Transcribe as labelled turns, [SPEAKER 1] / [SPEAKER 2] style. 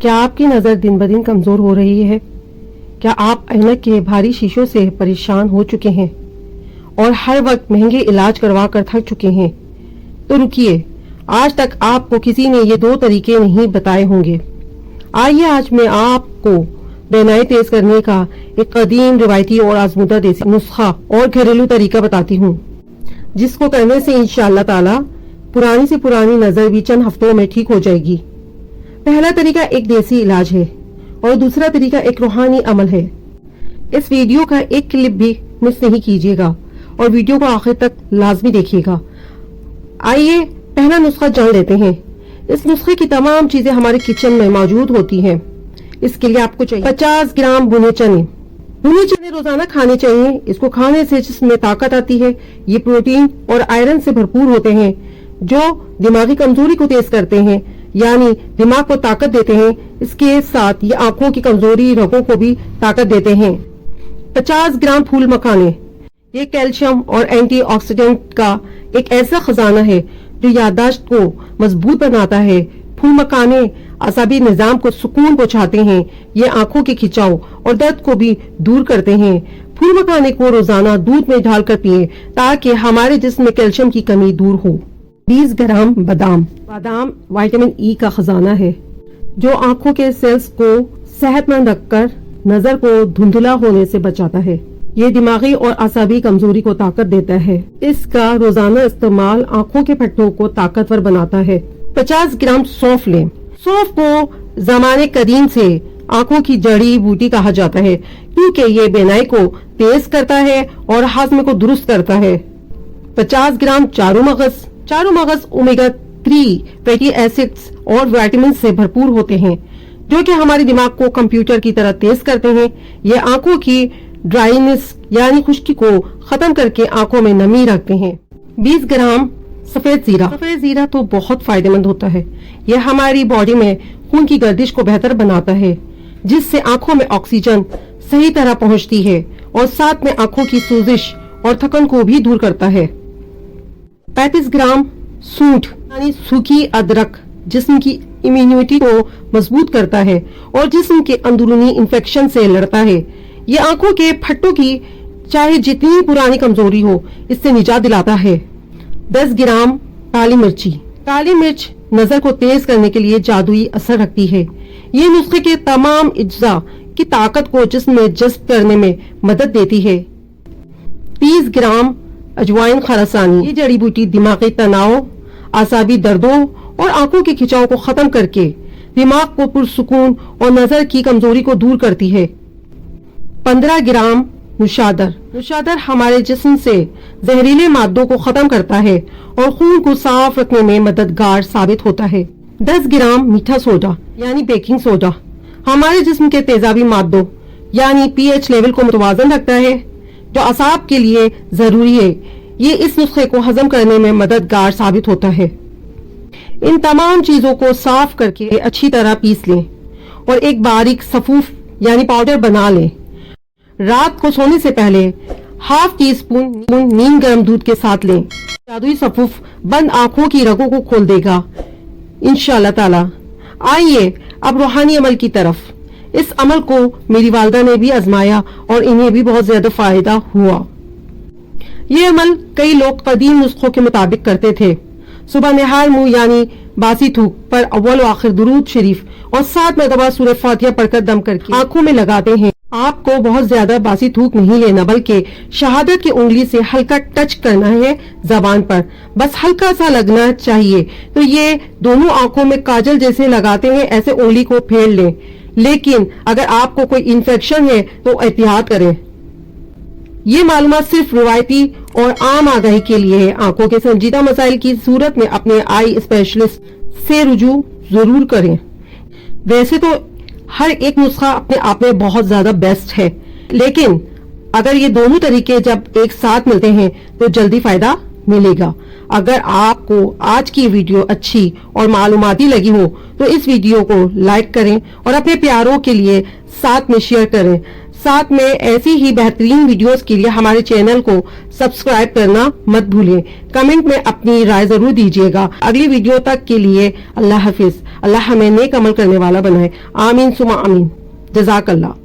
[SPEAKER 1] کیا آپ کی نظر دن بدن کمزور ہو رہی ہے؟ کیا آپ اینک کے بھاری شیشوں سے پریشان ہو چکے ہیں اور ہر وقت مہنگے علاج کروا کر تھک چکے ہیں؟ تو رکیے، آج تک آپ کو کسی نے یہ 2 طریقے نہیں بتائے ہوں گے۔ آئیے آج میں آپ کو بینائی تیز کرنے کا ایک قدیم، روایتی اور آزمودہ دیسی نسخہ اور گھریلو طریقہ بتاتی ہوں، جس کو کرنے سے انشاءاللہ تعالی پرانی سے پرانی نظر بھی چند ہفتوں میں ٹھیک ہو جائے گی۔ پہلا طریقہ ایک دیسی علاج ہے اور دوسرا طریقہ ایک روحانی عمل ہے۔ اس ویڈیو کا ایک کلپ بھی مس نہیں کیجیے گا اور ویڈیو کو آخر تک لازمی دیکھیے گا۔ آئیے پہلا نسخہ جان لیتے ہیں۔ اس نسخے کی تمام چیزیں ہمارے کچن میں موجود ہوتی ہیں۔ اس کے لیے آپ کو چاہیے 50 گرام بھنے چنے۔ بھنے چنے روزانہ کھانے چاہیے۔ اس کو کھانے سے جسم میں طاقت آتی ہے۔ یہ پروٹین اور آئرن سے بھرپور ہوتے ہیں جو دماغی کمزوری کو تیز کرتے ہیں، یعنی دماغ کو طاقت دیتے ہیں۔ اس کے ساتھ یہ آنکھوں کی کمزوری، رگوں کو بھی طاقت دیتے ہیں۔ 50 گرام پھول مکھانے۔ یہ کیلشیم اور اینٹی آکسیڈنٹ کا ایک ایسا خزانہ ہے جو یادداشت کو مضبوط بناتا ہے۔ پھول مکھانے اعصابی نظام کو سکون پہنچاتے ہیں۔ یہ آنکھوں کے کھچاؤ اور درد کو بھی دور کرتے ہیں۔ پھول مکھانے کو روزانہ دودھ میں ڈال کر پیئیں تاکہ ہمارے جسم میں کیلشیم کی کمی دور ہو۔ 20 گرام بادام۔ بادام وٹامن ای کا خزانہ ہے جو آنکھوں کے سیلز کو صحت مند رکھ کر نظر کو دھندلا ہونے سے بچاتا ہے۔ یہ دماغی اور اعصابی کمزوری کو طاقت دیتا ہے۔ اس کا روزانہ استعمال آنکھوں کے پٹھوں کو طاقتور بناتا ہے۔ 50 گرام سونف لیں۔ سونف کو زمانے قدیم سے آنکھوں کی جڑی بوٹی کہا جاتا ہے کیونکہ یہ بینائی کو تیز کرتا ہے اور ہاضمے کو درست کرتا ہے۔ 50 گرام چارو مغز۔ چارو مغز اومیگا 3 فیٹی ایسڈز اور وٹامن سے بھرپور ہوتے ہیں جو کہ ہمارے دماغ کو کمپیوٹر کی طرح تیز کرتے ہیں۔ یہ آنکھوں کی ڈرائینس یعنی خشکی کو ختم کر کے آنکھوں میں نمی رکھتے ہیں۔ 20 گرام سفید زیرہ۔ سفید زیرہ تو بہت فائدہ مند ہوتا ہے۔ یہ ہماری باڈی میں خون کی گردش کو بہتر بناتا ہے جس سے آنکھوں میں آکسیجن صحیح طرح پہنچتی ہے اور ساتھ میں آنکھوں کی سوزش اور تھکن کو بھی دور کرتا ہے۔ 35 گرام سونٹھ یعنی سوکھی ادرک جسم کی امیونٹی کو مضبوط کرتا ہے اور جسم کے اندرونی انفیکشن سے لڑتا ہے۔ یہ آنکھوں کے پھٹوں کی چاہے جتنی پرانی کمزوری ہو اس سے نجات دلاتا ہے۔ 10 گرام کالی مرچی۔ کالی مرچ نظر کو تیز کرنے کے لیے جادوئی اثر رکھتی ہے۔ یہ نسخے کے تمام اجزاء کی طاقت کو جسم میں جذب کرنے میں مدد دیتی ہے۔ 30 گرام اجوائن خراسانی۔ یہ جڑی بوٹی دماغی تناؤ، اعصابی دردوں اور آنکھوں کے کھچاؤ کو ختم کر کے دماغ کو پرسکون اور نظر کی کمزوری کو دور کرتی ہے۔ 15 گرام نشادر۔ نشادر ہمارے جسم سے زہریلے مادوں کو ختم کرتا ہے اور خون کو صاف رکھنے میں مددگار ثابت ہوتا ہے۔ 10 گرام میٹھا سوڈا یعنی بیکنگ سوڈا ہمارے جسم کے تیزابی مادوں یعنی پی ایچ لیول کو متوازن رکھتا ہے جو اعصاب کے لیے ضروری ہے۔ یہ اس نسخے کو ہضم کرنے میں مددگار ثابت ہوتا ہے۔ ان تمام چیزوں کو صاف کر کے اچھی طرح پیس لیں اور ایک باریک صفوف یعنی پاؤڈر بنا لیں۔ رات کو سونے سے پہلے ½ ٹی اسپون نیم گرم دودھ کے ساتھ لیں۔ جادوئی صفوف بند آنکھوں کی رگوں کو کھول دے گا انشاءاللہ تعالی۔ آئیے اب روحانی عمل کی طرف۔ اس عمل کو میری والدہ نے بھی آزمایا اور انہیں بھی بہت زیادہ فائدہ ہوا۔ یہ عمل کئی لوگ قدیم نسخوں کے مطابق کرتے تھے۔ صبح نہار منہ یعنی باسی تھوک پر اول و آخر درود شریف اور 7 مرتبہ سورہ فاتحہ پڑھ کر دم کر کے آنکھوں میں لگاتے ہیں۔ آپ کو بہت زیادہ باسی تھوک نہیں لینا بلکہ شہادت کی انگلی سے ہلکا ٹچ کرنا ہے زبان پر، بس ہلکا سا لگنا چاہیے۔ تو یہ دونوں آنکھوں میں کاجل جیسے لگاتے ہیں، ایسے انگلی کو پھیر لیں۔ لیکن اگر آپ کو کوئی انفیکشن ہے تو احتیاط کریں۔ یہ معلومات صرف روایتی اور عام آگاہی کے لیے ہے۔ آنکھوں کے سنجیدہ مسائل کی صورت میں اپنے آئی اسپیشلسٹ سے رجوع ضرور کریں۔ ویسے تو ہر ایک نسخہ اپنے آپ میں بہت زیادہ بیسٹ ہے، لیکن اگر یہ دونوں طریقے جب ایک ساتھ ملتے ہیں تو جلدی فائدہ ملے گا۔ اگر آپ کو آج کی ویڈیو اچھی اور معلوماتی لگی ہو تو اس ویڈیو کو لائک کریں اور اپنے پیاروں کے لیے ساتھ میں شیئر کریں۔ ساتھ میں ایسی ہی بہترین ویڈیوز کے لیے ہمارے چینل کو سبسکرائب کرنا مت بھولیں۔ کمنٹ میں اپنی رائے ضرور دیجیے گا۔ اگلی ویڈیو تک کے لیے اللہ حافظ۔ اللہ ہمیں نیک عمل کرنے والا بنائے. آمین سما آمین. جزاک اللہ.